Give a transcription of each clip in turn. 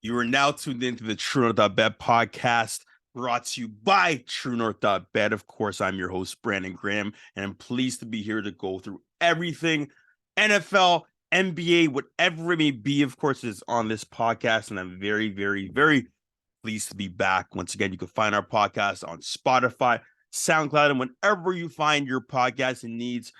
You are now tuned into the TrueNorth.BET podcast, brought to you by TrueNorth.BET. Of course, I'm your host, Brandon Graham, and I'm pleased to be here to go through everything NFL, NBA, whatever it may be. Of course, is on this podcast, and I'm very, very, very pleased to be back. Once again, you can find our podcast on Spotify, SoundCloud, and whenever you find your podcast and needs.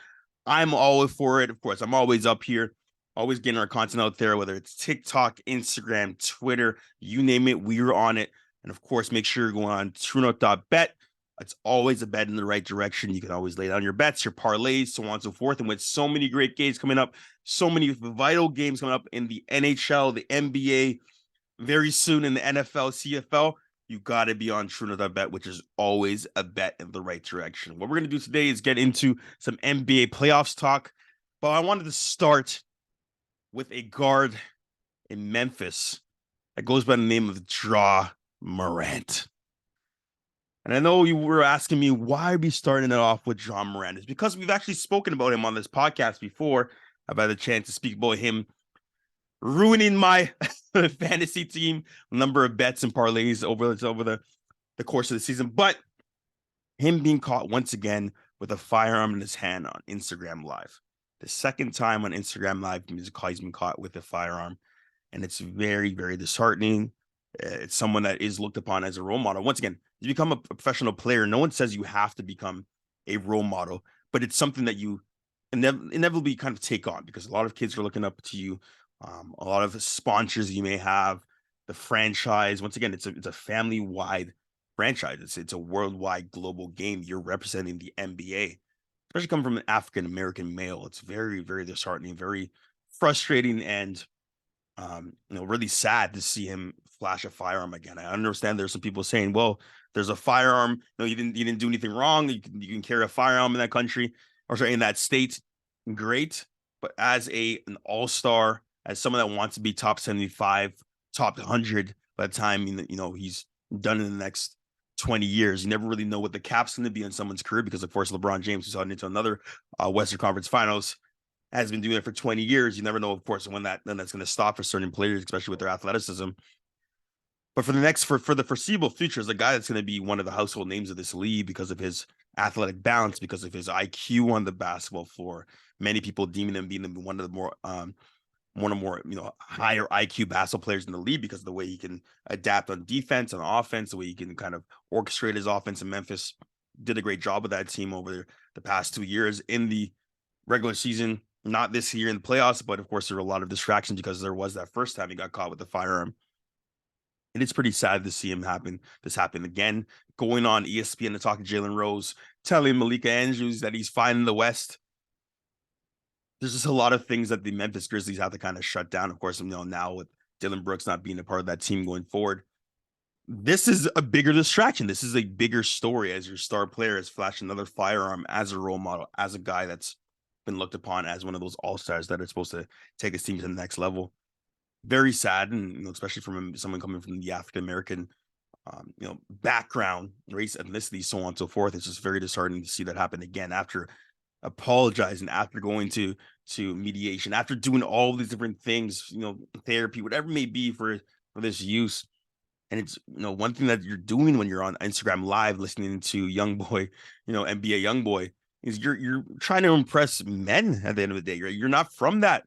I'm always for it. Of course, I'm always up here, always getting our content out there, whether it's TikTok, Instagram, Twitter, you name it, we're on it. And of course, make sure you're going on TrueNorth.BET. It's always a bet in the right direction. You can always lay down your bets, your parlays, so on and so forth. And with so many great games coming up, so many vital games coming up in the NHL, the NBA, very soon in the NFL, CFL, you got to be on TrueNorth.BET, which is always a bet in the right direction. What we're going to do today is get into some NBA playoffs talk, but I wanted to start with a guard in Memphis that goes by the name of Ja Morant. And I know you were asking me, why are we starting it off with Ja Morant? It's because we've actually spoken about him on this podcast before. I've had a chance to speak about him ruining my fantasy team, number of bets and parlays over the course of the season. But him being caught once again with a firearm in his hand on Instagram Live. The second time on Instagram Live, he's been caught with a firearm. And it's very, very disheartening. It's someone that is looked upon as a role model. Once again, you become a professional player. No one says you have to become a role model, but it's something that you inevitably kind of take on because a lot of kids are looking up to you. A lot of sponsors you may have, the franchise. Once again, it's a family-wide franchise. It's a worldwide global game. You're representing the NBA, especially coming from an African American male. It's very, very disheartening, very frustrating, and really sad to see him flash a firearm again. I understand there's some people saying, well, there's a firearm. No, you didn't do anything wrong. You can carry a firearm in that country, or sorry, in that state. Great. But as an all-star, as someone that wants to be top 75, top 100 by the time he's done in the next 20 years, you never really know what the cap's going to be in someone's career because, of course, LeBron James, who's heading into another Western Conference Finals, has been doing it for 20 years. You never know, of course, when that's going to stop for certain players, especially with their athleticism. But for the foreseeable future, is a guy that's going to be one of the household names of this league because of his athletic balance, because of his IQ on the basketball floor. Many people deeming him being one of the more higher IQ basketball players in the league because of the way he can adapt on defense and offense, the way he can kind of orchestrate his offense in Memphis. Did a great job with that team over the past 2 years in the regular season. Not this year in the playoffs, but of course there were a lot of distractions because there was that first time he got caught with the firearm. And it's pretty sad to see this happen again. Going on ESPN to talk to Jalen Rose, telling Malika Andrews that he's fine in the West. There's just a lot of things that the Memphis Grizzlies have to kind of shut down. Of course, now with Dylan Brooks not being a part of that team going forward, this is a bigger distraction. This is a bigger story as your star player has flashed another firearm as a role model, as a guy that's been looked upon as one of those all-stars that are supposed to take his team to the next level. Very sad, and especially from someone coming from the African American, background, race, ethnicity, so on and so forth. It's just very disheartening to see that happen again after apologizing, after going to mediation, after doing all these different things, therapy, whatever it may be for this use. And it's one thing that you're doing when you're on Instagram Live listening to Young Boy, NBA Young Boy, is you're trying to impress men at the end of the day. You're not from that.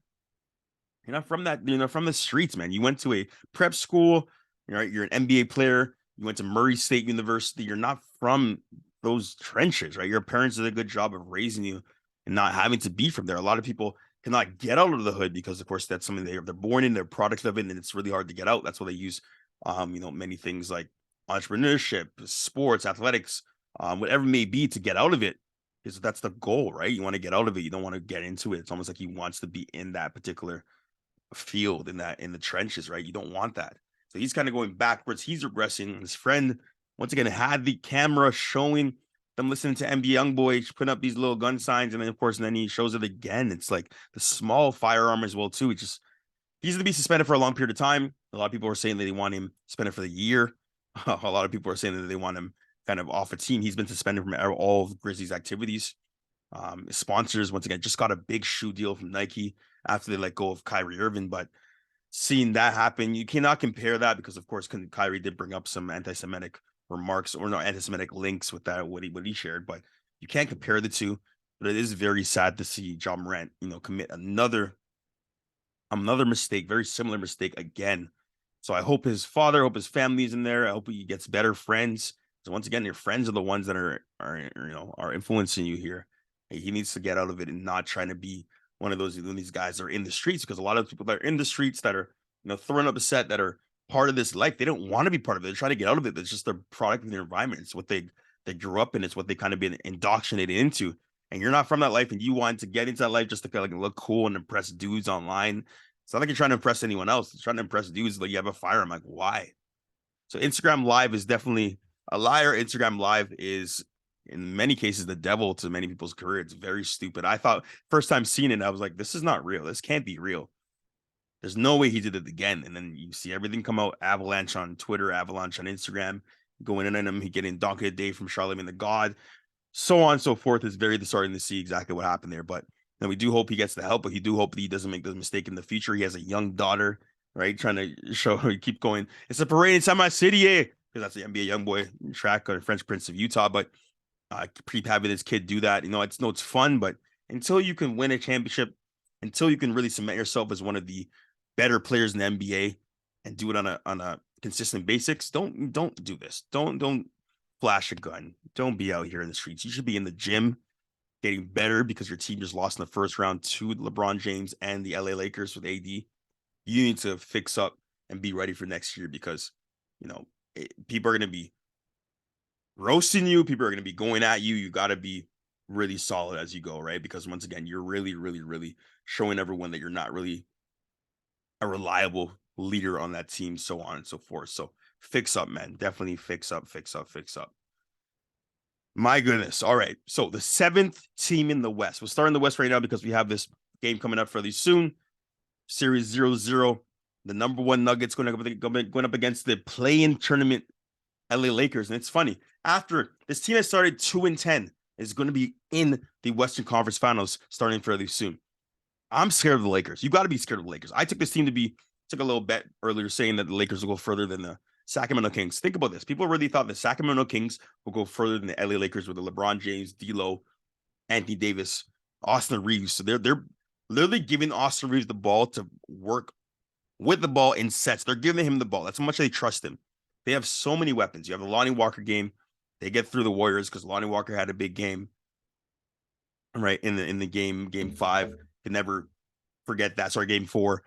You're not from that, from the streets, man. You went to a prep school, you're an NBA player, you went to Murray State University. You're not from those trenches, right? Your parents did a good job of raising you and not having to be from there. A lot of people cannot get out of the hood because, of course, that's something they're born in, they're products of it, and it's really hard to get out. That's why they use many things like entrepreneurship, sports, athletics, whatever it may be to get out of it. Because that's the goal, right? You want to get out of it. You don't want to get into it. It's almost like he wants to be in that particular field, in the trenches, right? You don't want that. So he's kind of going backwards. He's regressing. His friend, once again, had the camera showing them listening to NBA Youngboy, putting up these little gun signs, and then, of course, and then he shows it again. It's like the small firearm as well, too. It just, he's to be suspended for a long period of time. A lot of people are saying that they want him suspended for the year. A lot of people are saying that they want him kind of off a team. He's been suspended from all of Grizzlies' activities. Sponsors, once again, just got a big shoe deal from Nike after they let go of Kyrie Irving. But seeing that happen. You cannot compare that because, of course, Kyrie did bring up some anti-Semitic remarks or no anti-Semitic links with that what he shared, but you can't compare the two. But it is very sad to see Ja Morant, commit another mistake, very similar mistake again. So I hope his father, I hope his family's in there. I hope he gets better friends. So once again, your friends are the ones that are influencing you here. He needs to get out of it and not trying to be one of these guys that are in the streets, because a lot of people that are in the streets that are throwing up a set that are part of this life, they don't want to be part of it. They're trying to get out of it. It's just their product of their environment. It's what they grew up in. It's what they kind of been indoctrinated into. And you're not from that life, and you want to get into that life just to kind of look cool and impress dudes online. It's not like you're trying to impress anyone else. It's trying to impress dudes. Like, you have a fire. I'm like, why? So Instagram Live is definitely a liar. Instagram Live is, in many cases, the devil to many people's career. It's very stupid. I thought first time seeing it, I was like, this is not real. This can't be real. There's no way he did it again. And then you see everything come out, avalanche on Twitter, avalanche on Instagram, going in on him. He getting donkey a day from Charlamagne the God, so on and so forth. Is very disheartening to see exactly what happened there. But we do hope he gets the help, but he do hope that he doesn't make this mistake in the future. He has a young daughter, right? Trying to show her, keep going. It's a parade inside my city, because that's the NBA young boy track or French Prince of Utah. But keep having this kid do that. It's fun, but until you can win a championship, until you can really cement yourself as one of the better players in the NBA and do it on a consistent basics, don't do this. Don't flash a gun. Don't be out here in the streets. You should be in the gym getting better because your team just lost in the first round to LeBron James and the LA Lakers with AD. You need to fix up and be ready for next year because, people are going to be roasting you. People are going to be going at you. You got to be really solid as you go, right? Because once again, you're really, really, really showing everyone that you're not really a reliable leader on that team, so on and so forth. So fix up, man. Definitely fix up, fix up, fix up. My goodness. All right. So the seventh team in the West. We'll start in the West right now because we have this game coming up fairly soon. Series 0-0. The number one Nuggets going up against the play-in tournament LA Lakers. And it's funny. After this team that started 2-10 is going to be in the Western Conference Finals starting fairly soon. I'm scared of the Lakers. You got to be scared of the Lakers. I took this team took a little bet earlier saying that the Lakers will go further than the Sacramento Kings. Think about this. People really thought the Sacramento Kings will go further than the LA Lakers with the LeBron James, D'Lo, Anthony Davis, Austin Reeves. So they're literally giving Austin Reeves the ball to work with the ball in sets. They're giving him the ball. That's how much they trust him. They have so many weapons. You have the Lonnie Walker game. They get through the Warriors because Lonnie Walker had a big game, right? In the game 5. Can never forget that. Sorry, game 4.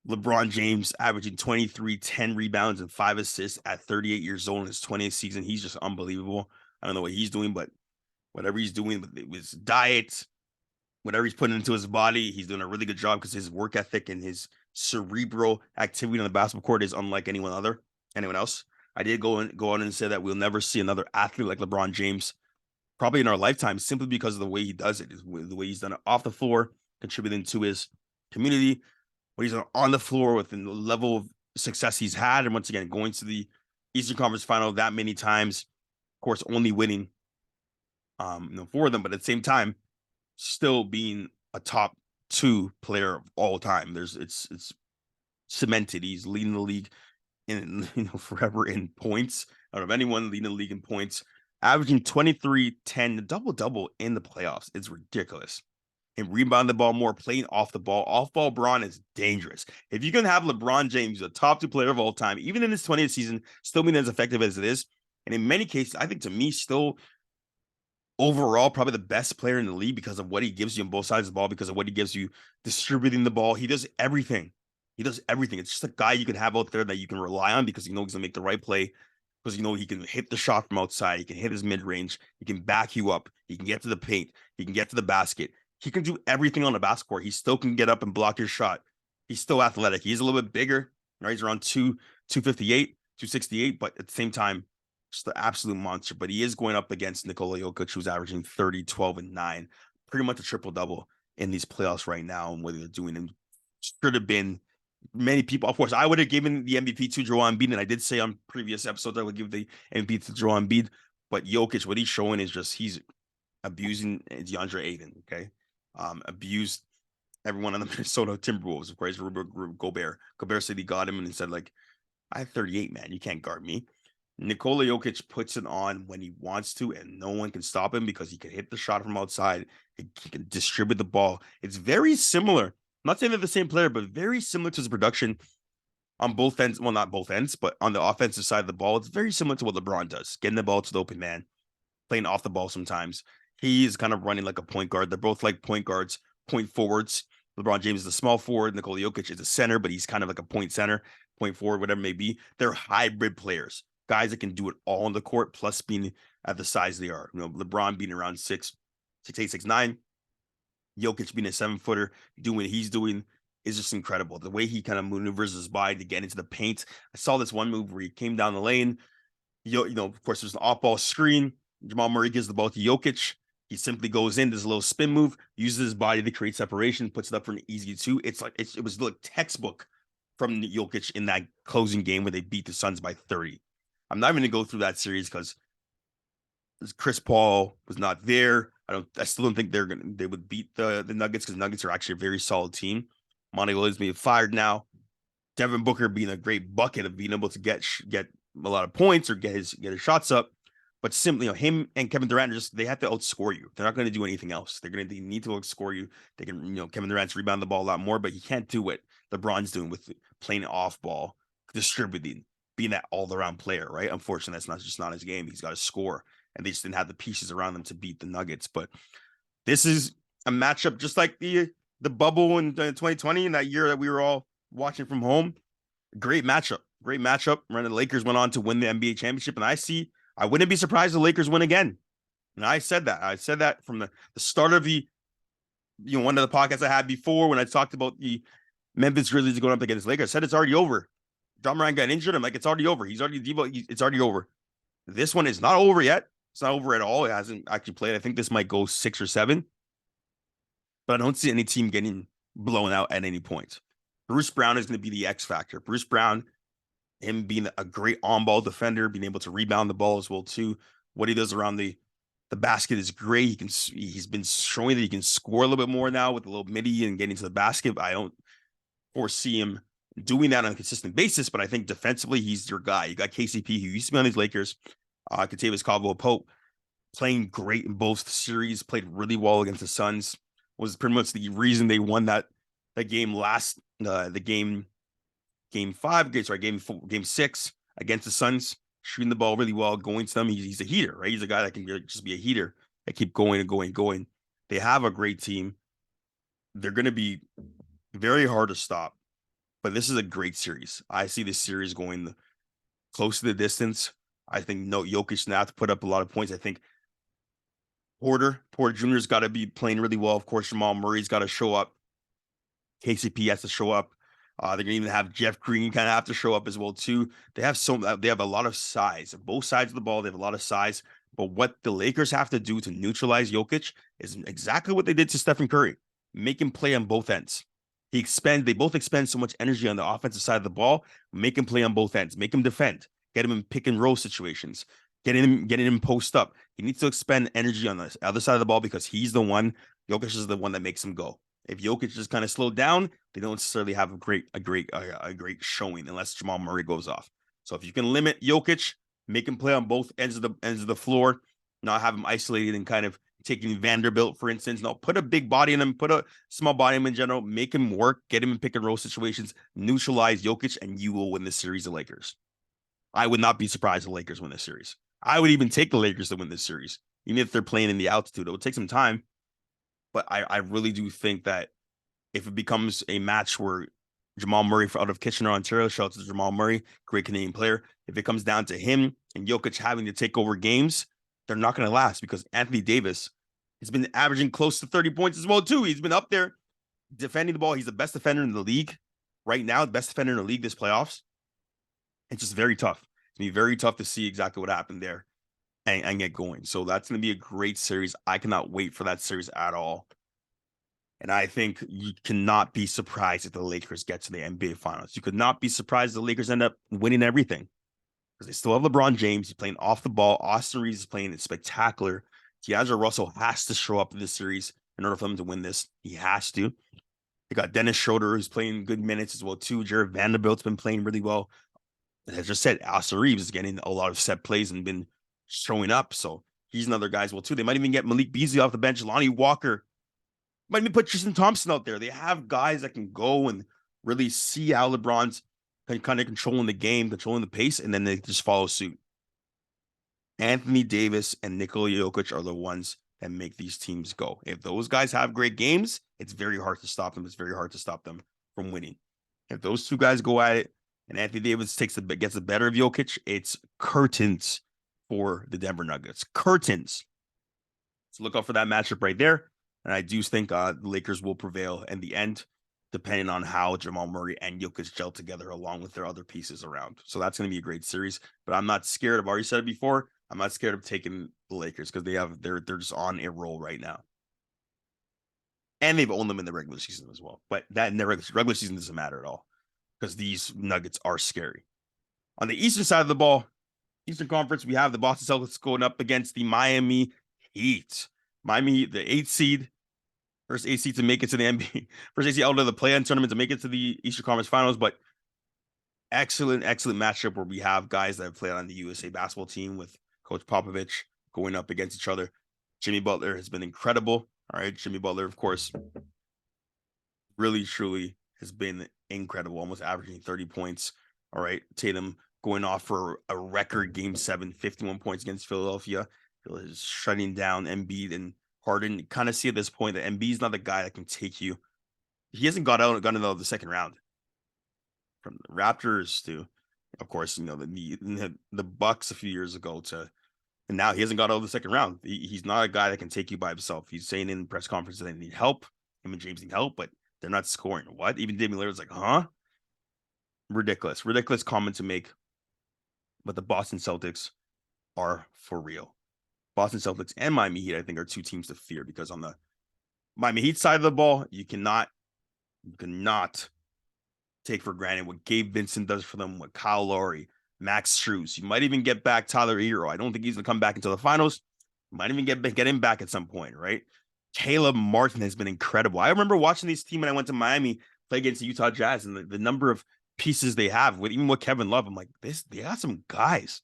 LeBron James averaging 23, 10 rebounds, and 5 assists at 38 years old in his 20th season. He's just unbelievable. I don't know what he's doing, but whatever he's doing with his diet, whatever he's putting into his body, he's doing a really good job because his work ethic and his cerebral activity on the basketball court is unlike anyone else. I did go on and say that we'll never see another athlete like LeBron James probably in our lifetime, simply because of the way he does it, the way he's done it off the floor, contributing to his community, what he's done on the floor with the level of success he's had. And once again, going to the Eastern Conference Final that many times, of course, only winning for them, but at the same time, still being a top 2 player of all time. It's cemented. He's leading the league in forever in points. Out of anyone leading the league in points, averaging 23, 10, double in the playoffs. It's ridiculous. And rebound the ball more, playing off the ball. Off-ball LeBron is dangerous. If you can have LeBron James, the top 2 player of all time, even in his 20th season, still being as effective as it is, and in many cases, I think to me, still overall probably the best player in the league because of what he gives you on both sides of the ball, because of what he gives you distributing the ball. He does everything. It's just a guy you can have out there that you can rely on because he's going to make the right play, because he can hit the shot from outside. He can hit his mid-range. He can back you up. He can get to the paint. He can get to the basket. He can do everything on the basketball. He still can get up and block your shot. He's still athletic. He's a little bit bigger, right? He's around 258, 268, but at the same time, just the absolute monster. But he is going up against Nikola Jokic, who's averaging 30, 12, and 9. Pretty much a triple-double in these playoffs right now. And what they're doing, and should have been many people. Of course, I would have given the MVP to Joel Embiid, and I did say on previous episodes I would give the MVP to Joel Embiid. But Jokic, what he's showing is just he's abusing DeAndre Ayton, okay? Abused everyone on the Minnesota Timberwolves, of course, Gobert. Gobert said he got him and he said, like, I have 38, man. You can't guard me. Nikola Jokic puts it on when he wants to, and no one can stop him because he can hit the shot from outside. He can distribute the ball. It's very similar. I'm not saying they're the same player, but very similar to his production on both ends. Well, not both ends, but on the offensive side of the ball, it's very similar to what LeBron does, getting the ball to the open man, playing off the ball sometimes. He is kind of running like a point guard. They're both like point guards, point forwards. LeBron James is a small forward. Nikola Jokic is a center, but he's kind of like a point center, point forward, whatever it may be. They're hybrid players, guys that can do it all on the court, plus being at the size they are. You know, LeBron being around 6'8", 6'9", Jokic being a 7-footer, doing what he's doing is just incredible. The way he kind of maneuvers his body to get into the paint. I saw this one move where he came down the lane. You know, of course, there's an off-ball screen. Jamal Murray gives the ball to Jokic. He simply goes in, does a little spin move, uses his body to create separation, puts it up for an easy 2. It's like it was like textbook from Jokic in that closing game where they beat the Suns by 30. I'm not even going to go through that series because Chris Paul was not there. I still don't think they would beat the Nuggets because Nuggets are actually a very solid team. Monty Williams being fired now. Devin Booker being a great bucket of being able to get a lot of points or get his shots up. But simply, him and Kevin Durant they have to outscore you. They're not going to do anything else. They need to outscore you. They can, Kevin Durant's rebound the ball a lot more, but he can't do what LeBron's doing with playing off ball, distributing, being that all around player, right? Unfortunately, that's just not his game. He's got to score, and they just didn't have the pieces around them to beat the Nuggets. But this is a matchup just like the bubble in 2020, in that year that we were all watching from home. Great matchup. When the Lakers went on to win the NBA championship, and I wouldn't be surprised if the Lakers win again. And I said that from the start of the, one of the podcasts I had before when I talked about the Memphis Grizzlies going up against the Lakers. I said it's already over. John Moran got injured. I'm like, it's already over. It's already over. This one is not over yet. It's not over at all. It hasn't actually played. I think this might go 6 or 7. But I don't see any team getting blown out at any point. Bruce Brown is going to be the X factor. Bruce Brown, him being a great on-ball defender, being able to rebound the ball as well too. What he does around the basket is great. He's been showing that he can score a little bit more now with a little midi and getting to the basket. I don't foresee him doing that on a consistent basis, but I think defensively he's your guy. You got KCP, who used to be on these Lakers, Kentavious Caldwell-Pope, playing great in both series, played really well against the Suns, was pretty much the reason they won that game game 6 against the Suns, shooting the ball really well, going to them. He's a heater, right? He's a guy that can just be a heater that keep going and going and going. They have a great team. They're going to be very hard to stop, but this is a great series. I see this series going close to the distance. I think Jokic now have to put up a lot of points. I think Porter Jr.'s got to be playing really well. Of course, Jamal Murray's got to show up. KCP has to show up. They're gonna even have Jeff Green kind of have to show up as well too. They have a lot of size. Both sides of the ball, they have a lot of size. But what the Lakers have to do to neutralize Jokic is exactly what they did to Stephen Curry. Make him play on both ends. They both expend so much energy on the offensive side of the ball. Make him play on both ends. Make him defend. Get him in pick and roll situations. Getting him post up. He needs to expend energy on the other side of the ball because Jokic is the one that makes him go. If Jokic just kind of slowed down, they don't necessarily have a great showing unless Jamal Murray goes off. So if you can limit Jokic, make him play on both ends of the floor, not have him isolated and kind of taking Vanderbilt, for instance. No, put a big body in him, put a small body in him in general, make him work, get him in pick and roll situations, neutralize Jokic, and you will win this series, the Lakers. I would not be surprised if the Lakers win this series. I would even take the Lakers to win this series, even if they're playing in the altitude. It will take some time. But I really do think that if it becomes a match where Jamal Murray out of Kitchener, Ontario, shout out to Jamal Murray, great Canadian player, if it comes down to him and Jokic having to take over games, they're not going to last because Anthony Davis has been averaging close to 30 points as well, too. He's been up there defending the ball. He's the best defender in the league right now, the best defender in the league this playoffs. It's just very tough. It's going to be very tough to see exactly what happened there. And get going. So that's going to be a great series. I cannot wait for that series at all. And I think you cannot be surprised if the Lakers get to the NBA Finals. You could not be surprised if the Lakers end up winning everything because they still have LeBron James. He's playing off the ball. Austin Reeves is playing spectacular. D'Angelo Russell has to show up in this series in order for them to win this. He has to. They got Dennis Schroeder, who's playing good minutes as well, too. Jared Vanderbilt's been playing really well. As I just said, Austin Reeves is getting a lot of set plays and been showing up. So he's another guy as well, too. They might even get Malik Beasley off the bench. Lonnie Walker. Might even put Tristan Thompson out there. They have guys that can go and really see how LeBron's kind of controlling the game, controlling the pace, and then they just follow suit. Anthony Davis and Nikola Jokic are the ones that make these teams go. If those guys have great games, it's very hard to stop them. It's very hard to stop them from winning. If those two guys go at it and Anthony Davis gets the better of Jokic, it's curtains for the Denver Nuggets. Curtains. So look out for that matchup right there. And I do think the Lakers will prevail in the end, depending on how Jamal Murray and Jokic gel together along with their other pieces around. So that's going to be a great series. But I'm not scared. I've already said it before. I'm not scared of taking the Lakers because they're just on a roll right now. And they've owned them in the regular season as well. But that in the regular season doesn't matter at all because these Nuggets are scary. On the Eastern side of the ball, Eastern Conference, we have the Boston Celtics going up against the Miami Heat. Miami Heat, the 8th seed. First 8 seed to make it to the NBA. First 8 seed out of the play-in tournament to make it to the Eastern Conference Finals. But excellent matchup where we have guys that have played on the USA basketball team with Coach Popovich going up against each other. Jimmy Butler has been incredible. All right, Jimmy Butler, of course, really, truly has been incredible, almost averaging 30 points. All right, Tatum going off for a record Game 7, 51 points against Philadelphia. Is shutting down Embiid and Harden. You kind of see at this point that Embiid's not the guy that can take you. He hasn't gotten out of the second round. From the Raptors to, of course, the Bucks a few years ago and now he hasn't got out of the second round. He's not a guy that can take you by himself. He's saying in press conferences that they need help. Him and James need help, but they're not scoring. What? Even Damian Lillard's like, huh? Ridiculous comment to make. But the Boston Celtics are for real. Boston Celtics and Miami Heat, I think, are two teams to fear because on the Miami Heat side of the ball, you cannot take for granted what Gabe Vincent does for them, what Kyle Lowry, Max Strus. You might even get back Tyler Hero. I don't think he's going to come back until the finals. You might even get him back at some point, right? Caleb Martin has been incredible. I remember watching this team when I went to Miami play against the Utah Jazz and the number of pieces they have, even with Kevin Love. I'm like, they got some guys.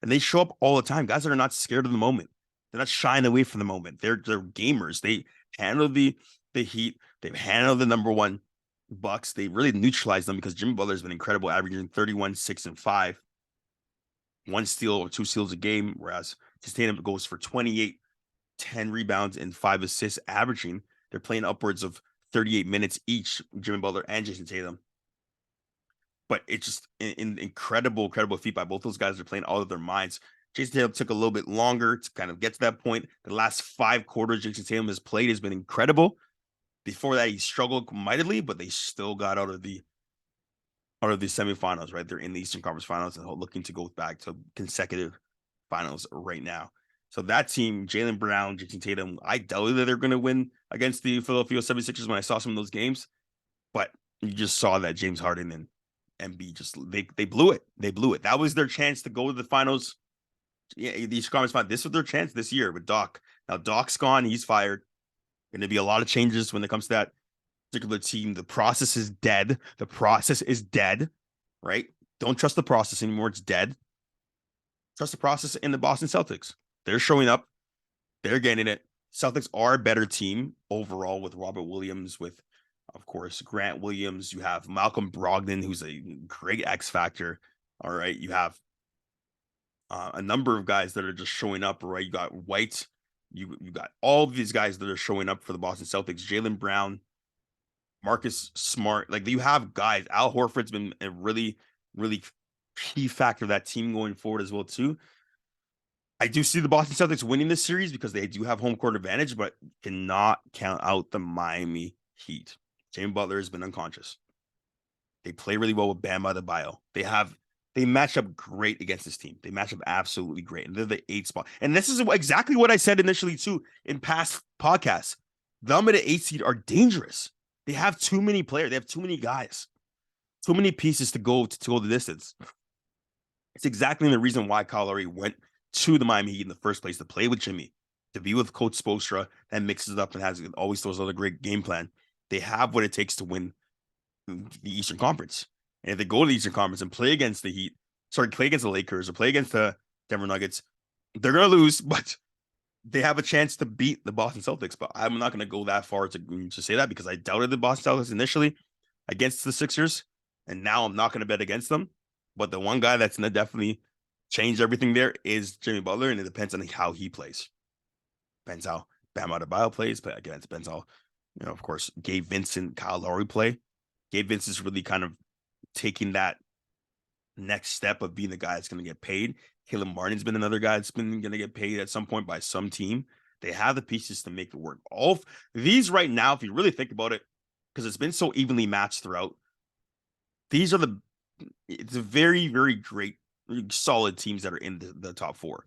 And they show up all the time. Guys that are not scared of the moment. They're not shying away from the moment. They're gamers. They handle the Heat. They've handled the number one Bucks. They really neutralized them because Jimmy Butler has been incredible, averaging 31, 6, and 5. 1 steal or 2 steals a game, whereas Tatum goes for 28, 10 rebounds, and 5 assists, averaging. They're playing upwards of 38 minutes each, Jimmy Butler and Jason Tatum. But it's just an incredible feat by both those guys. They're playing out of their minds. Jason Tatum took a little bit longer to kind of get to that point. The last 5 quarters Jason Tatum has played has been incredible. Before that, he struggled mightily, but they still got out of the semifinals, right? They're in the Eastern Conference Finals and looking to go back to consecutive finals right now. So that team, Jaylen Brown, Jason Tatum, I doubted that they're going to win against the Philadelphia 76ers when I saw some of those games. But you just saw that James Harden and Embiid they blew it. They blew it. That was their chance to go to the finals. Yeah, the Eastern Conference Finals. This was their chance this year with Doc. Now Doc's gone. He's fired. Going to be a lot of changes when it comes to that particular team. The process is dead. The process is dead, right? Don't trust the process anymore. It's dead. Trust the process in the Boston Celtics. They're showing up. They're getting it. Celtics are a better team overall with Robert Williams, with, of course, Grant Williams. You have Malcolm Brogdon, who's a great X factor. All right. You have a number of guys that are just showing up, right? You got White. You got all of these guys that are showing up for the Boston Celtics. Jaylen Brown, Marcus Smart. Like, you have guys. Al Horford's been a really, really key factor of that team going forward as well, too. I do see the Boston Celtics winning this series because they do have home court advantage, but cannot count out the Miami Heat. Jimmy Butler has been unconscious. They play really well with Bam Adebayo. They match up great against this team. They match up absolutely great. And they're the 8th spot. And this is exactly what I said initially, too, in past podcasts. Them at the 8th seed are dangerous. They have too many players. They have too many guys. Too many pieces to go the distance. It's exactly the reason why Kyle Lowry went to the Miami Heat in the first place, to play with Jimmy, to be with Coach Spoelstra, that mixes it up and has always those other great game plan. they have what it takes to win the Eastern Conference. And if they go to the Eastern Conference and play against play against the Lakers or play against the Denver Nuggets, they're going to lose, but they have a chance to beat the Boston Celtics. But I'm not going to go that far to say that, because I doubted the Boston Celtics initially against the Sixers, and now I'm not going to bet against them. But the one guy that's going to definitely change everything there is Jimmy Butler, and it depends on how he plays. Depends how Bam Adebayo plays, but again, it depends how, of course, Gabe Vincent, Kyle Lowry play. Gabe Vincent's really kind of taking that next step of being the guy that's going to get paid. Caleb Martin's been another guy that's been going to get paid at some point by some team. They have the pieces to make it work. All these right now, if you really think about it, because it's been so evenly matched throughout, it's a very, very great, solid teams that are in the top four.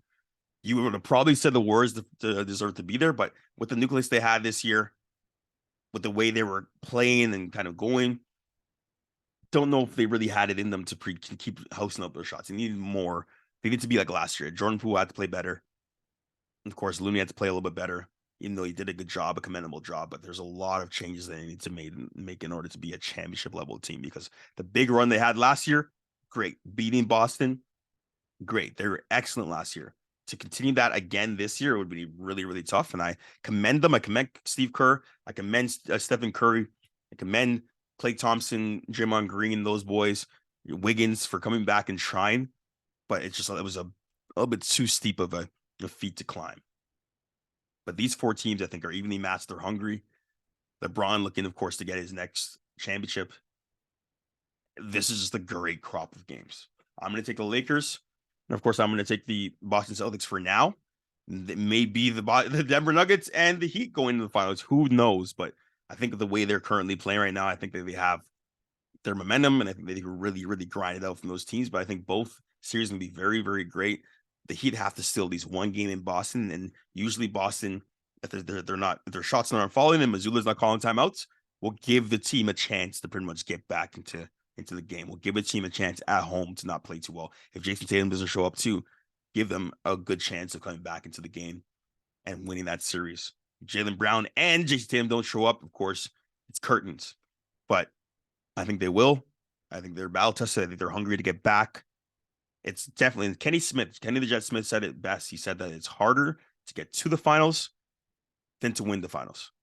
You would have probably said the Warriors deserve to be there, but with the nucleus they had this year, with the way they were playing and kind of going, don't know if they really had it in them to keep housing up their shots. They needed more. They need to be like last year. Jordan Poole had to play better. Of course, Looney had to play a little bit better, even though he did a good job, a commendable job. But there's a lot of changes they need to make in order to be a championship level team, because the big run they had last year, great. Beating Boston, great. They were excellent last year. To continue that again this year, it would be really, really tough. And I commend them. I commend Steve Kerr. I commend Stephen Curry. I commend Klay Thompson, Draymond Green, those boys, Wiggins for coming back and trying. But it was a little bit too steep of a feat to climb. But these four teams, I think, are evenly matched. They're hungry. LeBron looking, of course, to get his next championship. This is just a great crop of games. I'm going to take the Lakers. And, of course, I'm going to take the Boston Celtics for now. It may be the Denver Nuggets and the Heat going into the finals. Who knows? But I think the way they're currently playing right now, I think that they have their momentum, and I think they can really, really grind it out from those teams. But I think both series will be very, very great. The Heat have to steal at least one game in Boston, and usually Boston, if their shots aren't falling and Missoula's not calling timeouts, will give the team a chance to pretty much get back into the game. We'll give a team a chance at home to not play too well. If Jason Tatum doesn't show up too, give them a good chance of coming back into the game and winning that series. Jaylen Brown and Jason Tatum don't show up, of course, it's curtains. But I think they will. I think they're battle tested. I think they're hungry to get back. It's definitely Kenny the Jet Smith said it best. He said that it's harder to get to the finals than to win the finals.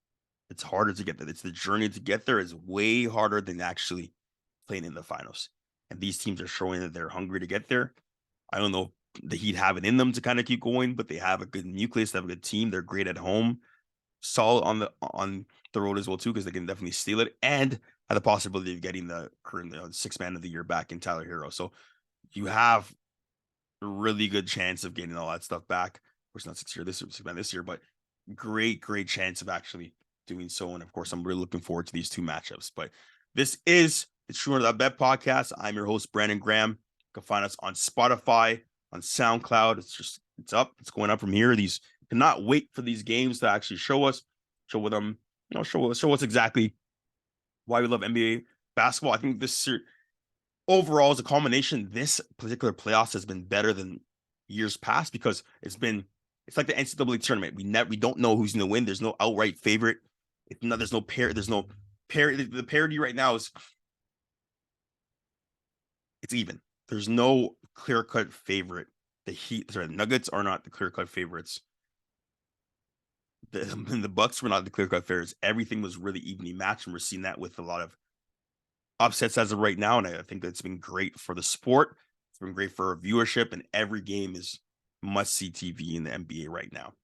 It's harder to get there. It's the journey to get there is way harder than actually playing in the finals. And these teams are showing that they're hungry to get there. I don't know if the Heat have it in them to kind of keep going, but they have a good nucleus. They have a good team. They're great at home. Solid on the road as well, too, because they can definitely steal it. And have the possibility of getting the current sixth man of the year back in Tyler Hero. So you have a really good chance of getting all that stuff back. Of course, not six man this year, but great chance of actually doing so. And of course, I'm really looking forward to these two matchups. But this is the TRUENORTH.BET podcast. I'm your host, Brandon Graham. You can find us on Spotify, on SoundCloud. It's up. It's going up from here. These cannot wait for these games to actually show us exactly why we love NBA basketball. I think this overall as a culmination, this particular playoffs has been better than years past, because it's like the NCAA tournament. We don't know who's going to win. There's no outright favorite. There's no parity. The parity right now is it's even. There's no clear-cut favorite. The Nuggets are not the clear-cut favorites. The Bucks were not the clear-cut favorites. Everything was really evenly matched, and we're seeing that with a lot of upsets as of right now. And I think that's been great for the sport. It's been great for our viewership, and every game is must-see TV in the NBA right now.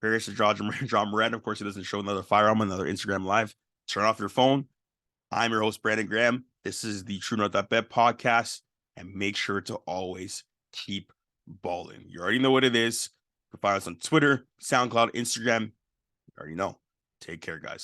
Here's to John Moran. Of course, he doesn't show another firearm on another Instagram Live. Turn off your phone. I'm your host, Brandon Graham. This is the TRUENORTH.BET podcast, and make sure to always keep balling. You already know what it is. You can find us on Twitter, SoundCloud, Instagram. You already know. Take care, guys.